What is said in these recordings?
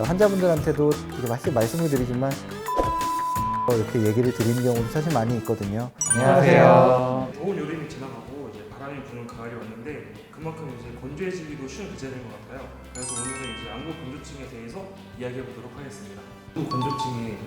환자분들한테도 이렇게 말씀을 드리지만 이렇게 얘기를 드리는 경우도 사실 많이 있거든요. 안녕하세요. 더운 여름이 지나가고 이제 바람이 부는 가을이 왔는데 그만큼 이제 건조해지기도 쉬운 계절인 것 같아요. 그래서 오늘은 이제 안구 건조증에 대해서 이야기해 보도록 하겠습니다. 안구 건조증의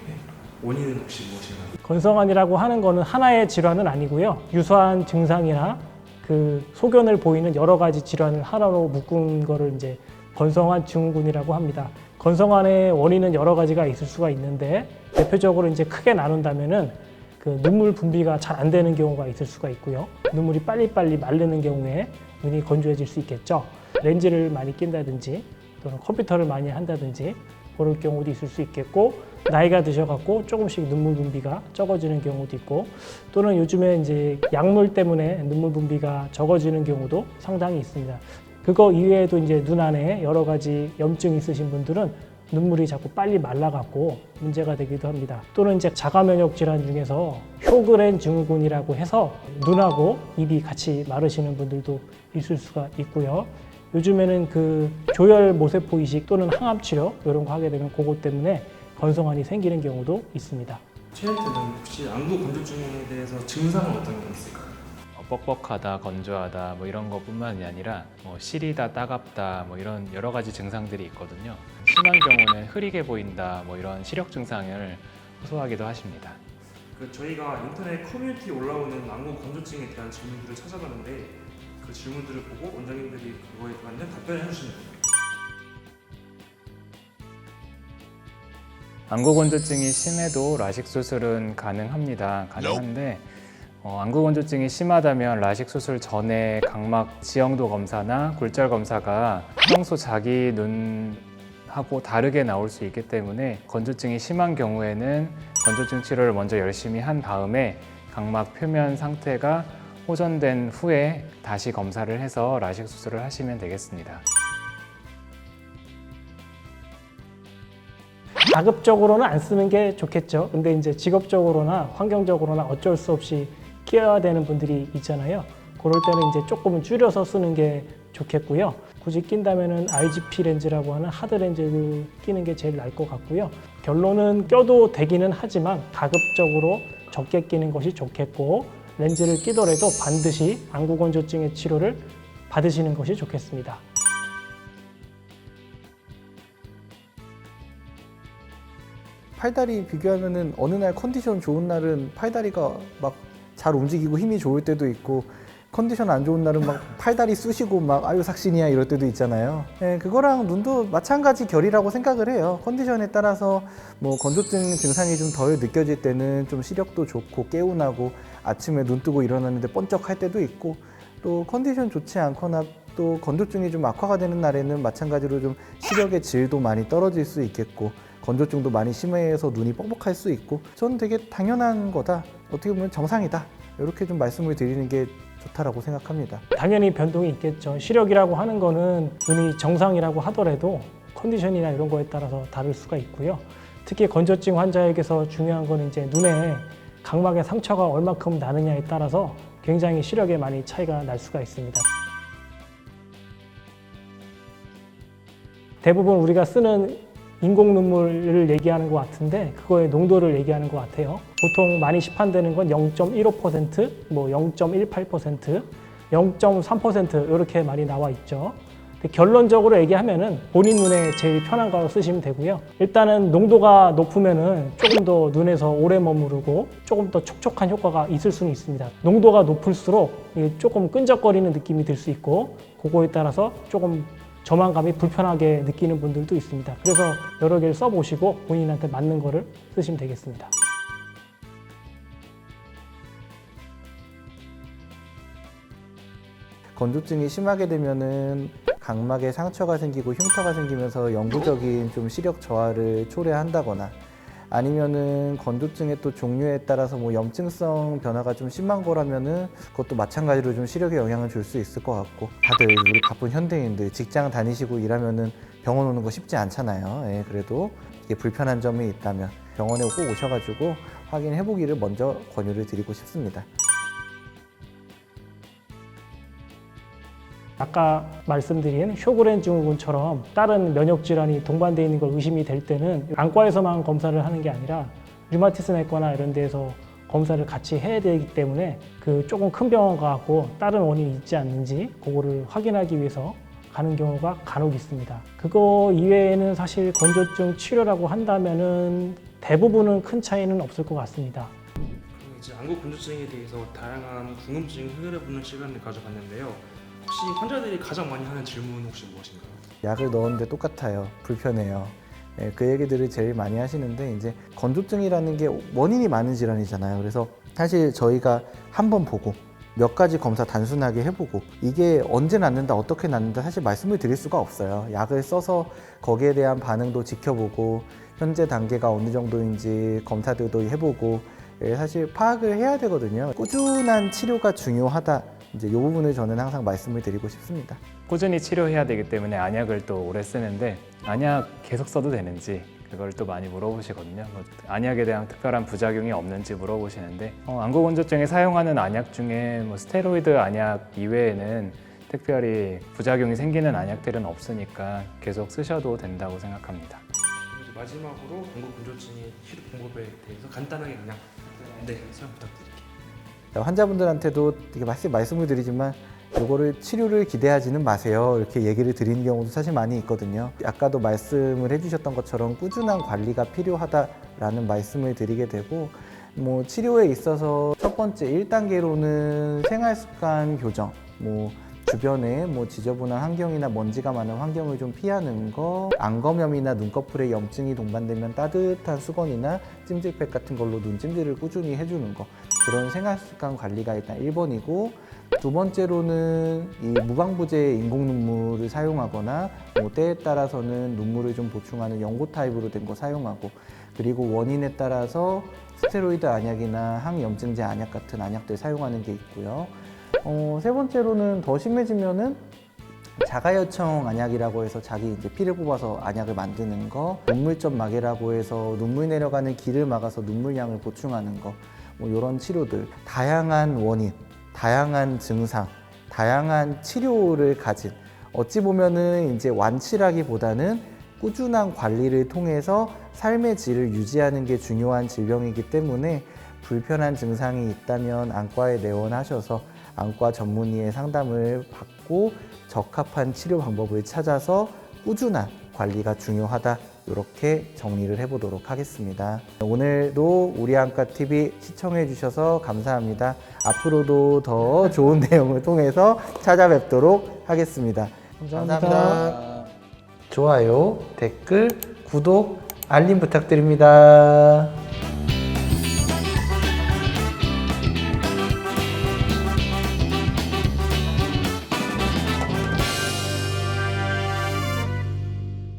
원인은 혹시 무엇인가요? 건성환이라고 하는 거는 하나의 질환은 아니고요. 유사한 증상이나 그 소견을 보이는 여러 가지 질환을 하나로 묶은 거를 이제 건성환 증후군이라고 합니다. 건성환의 원인은 여러 가지가 있을 수가 있는데 대표적으로 이제 크게 나눈다면은 그 눈물 분비가 잘 안 되는 경우가 있을 수가 있고요. 눈물이 빨리빨리 마르는 경우에 눈이 건조해질 수 있겠죠. 렌즈를 많이 낀다든지 또는 컴퓨터를 많이 한다든지 그럴 경우도 있을 수 있겠고, 나이가 드셔갖고 조금씩 눈물 분비가 적어지는 경우도 있고, 또는 요즘에 이제 약물 때문에 눈물 분비가 적어지는 경우도 상당히 있습니다. 그거 이외에도 이제 눈 안에 여러 가지 염증이 있으신 분들은 눈물이 자꾸 빨리 말라갖고 문제가 되기도 합니다. 또는 이제 자가 면역 질환 중에서 쇼그렌 증후군이라고 해서 눈하고 입이 같이 마르시는 분들도 있을 수가 있고요. 요즘에는 그 조혈 모세포 이식 또는 항암 치료 이런 거 하게 되면 그것 때문에 건성환이 생기는 경우도 있습니다. 최현태는 혹시 안구 건조증에 대해서 증상은 어떤 게 있을까요? 뻑뻑하다, 건조하다 뭐 이런 것뿐만이 아니라 뭐 시리다, 따갑다 뭐 이런 여러 가지 증상들이 있거든요. 심한 경우는 흐리게 보인다 뭐 이런 시력 증상을 호소하기도 하십니다. 저희가 인터넷 커뮤니티에 올라오는 안구 건조증에 대한 질문들을 찾아봤는데 그 질문들을 보고 원장님들이 그거에 맞는 답변을 해주시면 됩니다. 안구 건조증이 심해도 라식 수술은 가능한데 안구 건조증이 심하다면 라식 수술 전에 각막 지형도 검사나 굴절 검사가 평소 자기 눈하고 다르게 나올 수 있기 때문에 건조증이 심한 경우에는 건조증 치료를 먼저 열심히 한 다음에 각막 표면 상태가 호전된 후에 다시 검사를 해서 라식 수술을 하시면 되겠습니다. 가급적으로는 안 쓰는 게 좋겠죠. 근데 이제 직업적으로나 환경적으로나 어쩔 수 없이 끼워야 되는 분들이 있잖아요. 그럴 때는 이제 조금은 줄여서 쓰는 게 좋겠고요. 굳이 낀다면은 RGP 렌즈라고 하는 하드 렌즈를 끼는 게 제일 나을 것 같고요. 결론은 껴도 되기는 하지만 가급적으로 적게 끼는 것이 좋겠고, 렌즈를 끼더라도 반드시 안구 건조증의 치료를 받으시는 것이 좋겠습니다. 팔다리 비교하면은 어느 날 컨디션 좋은 날은 팔다리가 막 잘 움직이고 힘이 좋을 때도 있고, 컨디션 안 좋은 날은 막 팔다리 쑤시고 막 아유 삭신이야 이럴 때도 있잖아요. 예, 그거랑 눈도 마찬가지 결이라고 생각을 해요. 컨디션에 따라서 뭐 건조증 증상이 좀 덜 느껴질 때는 좀 시력도 좋고 개운하고 아침에 눈 뜨고 일어났는데 번쩍할 때도 있고, 또 컨디션 좋지 않거나 또 건조증이 좀 악화가 되는 날에는 마찬가지로 좀 시력의 질도 많이 떨어질 수 있겠고, 건조증도 많이 심해서 눈이 뻑뻑할 수 있고, 저는 되게 당연한 거다, 어떻게 보면 정상이다, 이렇게 좀 말씀을 드리는 게 좋다라고 생각합니다. 당연히 변동이 있겠죠. 시력이라고 하는 거는 눈이 정상이라고 하더라도 컨디션이나 이런 거에 따라서 다를 수가 있고요. 특히 건조증 환자에게서 중요한 거는 이제 눈에 각막의 상처가 얼마큼 나느냐에 따라서 굉장히 시력에 많이 차이가 날 수가 있습니다. 대부분 우리가 쓰는 인공 눈물을 얘기하는 것 같은데 그거의 농도를 얘기하는 것 같아요. 보통 많이 시판되는 건 0.15%, 뭐 0.18%, 0.3% 이렇게 많이 나와 있죠. 결론적으로 얘기하면은 본인 눈에 제일 편한 거 쓰시면 되고요. 일단은 농도가 높으면은 조금 더 눈에서 오래 머무르고 조금 더 촉촉한 효과가 있을 수는 있습니다. 농도가 높을수록 조금 끈적거리는 느낌이 들 수 있고, 그거에 따라서 조금 저망감이 불편하게 느끼는 분들도 있습니다. 그래서 여러 개를 써보시고 본인한테 맞는 거를 쓰시면 되겠습니다. 건조증이 심하게 되면은 각막에 상처가 생기고 흉터가 생기면서 영구적인 좀 시력 저하를 초래한다거나, 아니면은 건조증의 또 종류에 따라서 뭐 염증성 변화가 좀 심한 거라면은 그것도 마찬가지로 좀 시력에 영향을 줄 수 있을 것 같고, 다들 우리 바쁜 현대인들 직장 다니시고 일하면은 병원 오는 거 쉽지 않잖아요. 예, 그래도 이게 불편한 점이 있다면 병원에 꼭 오셔가지고 확인해 보기를 먼저 권유를 드리고 싶습니다. 아까 말씀드린 쇼그렌 증후군처럼 다른 면역 질환이 동반되어 있는 걸 의심이 될 때는 안과에서만 검사를 하는 게 아니라 류마티스 내과나 이런 데에서 검사를 같이 해야 되기 때문에 그 조금 큰 병원 가고 다른 원인이 있지 않는지 그거를 확인하기 위해서 가는 경우가 간혹 있습니다. 그거 이외에는 사실 건조증 치료라고 한다면은 대부분은 큰 차이는 없을 것 같습니다. 그럼 이제 안구 건조증에 대해서 다양한 궁금증을 해결해보는 시간을 가져봤는데요. 혹시 환자들이 가장 많이 하는 질문 혹시 무엇인가요? 약을 넣었는데 똑같아요. 불편해요. 예, 그 얘기들을 제일 많이 하시는데 이제 건조증이라는 게 원인이 많은 질환이잖아요. 그래서 사실 저희가 한번 보고 몇 가지 검사 단순하게 해보고 이게 언제 낫는다 어떻게 낫는다 사실 말씀을 드릴 수가 없어요. 약을 써서 거기에 대한 반응도 지켜보고 현재 단계가 어느 정도인지 검사들도 해보고 사실 파악을 해야 되거든요. 꾸준한 치료가 중요하다. 이제 이 부분을 저는 항상 말씀을 드리고 싶습니다. 꾸준히 치료해야 되기 때문에 안약을 또 오래 쓰는데 안약 계속 써도 되는지 그걸 또 많이 물어보시거든요. 안약에 대한 특별한 부작용이 없는지 물어보시는데 안구 건조증에 사용하는 안약 중에 스테로이드 안약 이외에는 특별히 부작용이 생기는 안약들은 없으니까 계속 쓰셔도 된다고 생각합니다. 그럼 이제 마지막으로 안구 건조증의 치료 방법에 대해서 간단하게 그냥 설명 부탁드릴게요. 환자분들한테도 되게 말씀을 드리지만 이거를 치료를 기대하지는 마세요. 이렇게 얘기를 드리는 경우도 사실 많이 있거든요. 아까도 말씀을 해주셨던 것처럼 꾸준한 관리가 필요하다라는 말씀을 드리게 되고 치료에 있어서 첫 번째 1단계로는 생활습관 교정, 주변에 지저분한 환경이나 먼지가 많은 환경을 좀 피하는 거, 안검염이나 눈꺼풀에 염증이 동반되면 따뜻한 수건이나 찜질팩 같은 걸로 눈 찜질을 꾸준히 해주는 거, 그런 생활습관 관리가 일단 1번이고 두 번째로는 이 무방부제 인공 눈물을 사용하거나 때에 따라서는 눈물을 좀 보충하는 연고 타입으로 된 거 사용하고 그리고 원인에 따라서 스테로이드 안약이나 항염증제 안약 같은 안약들 사용하는 게 있고요. 세 번째로는 더 심해지면은 자가요청 안약이라고 해서 자기 이제 피를 뽑아서 안약을 만드는 거, 눈물점 마개라고 해서 눈물 내려가는 길을 막아서 눈물량을 보충하는 거, 이런 치료들, 다양한 원인, 다양한 증상, 다양한 치료를 가진 어찌 보면은 이제 완치라기보다는 꾸준한 관리를 통해서 삶의 질을 유지하는 게 중요한 질병이기 때문에 불편한 증상이 있다면 안과에 내원하셔서 안과 전문의의 상담을 받고 적합한 치료 방법을 찾아서 꾸준한 관리가 중요하다. 이렇게 정리를 해보도록 하겠습니다. 오늘도 우리 안과TV 시청해 주셔서 감사합니다. 앞으로도 더 좋은 내용을 통해서 찾아뵙도록 하겠습니다. 감사합니다. 좋아요, 댓글, 구독, 알림 부탁드립니다.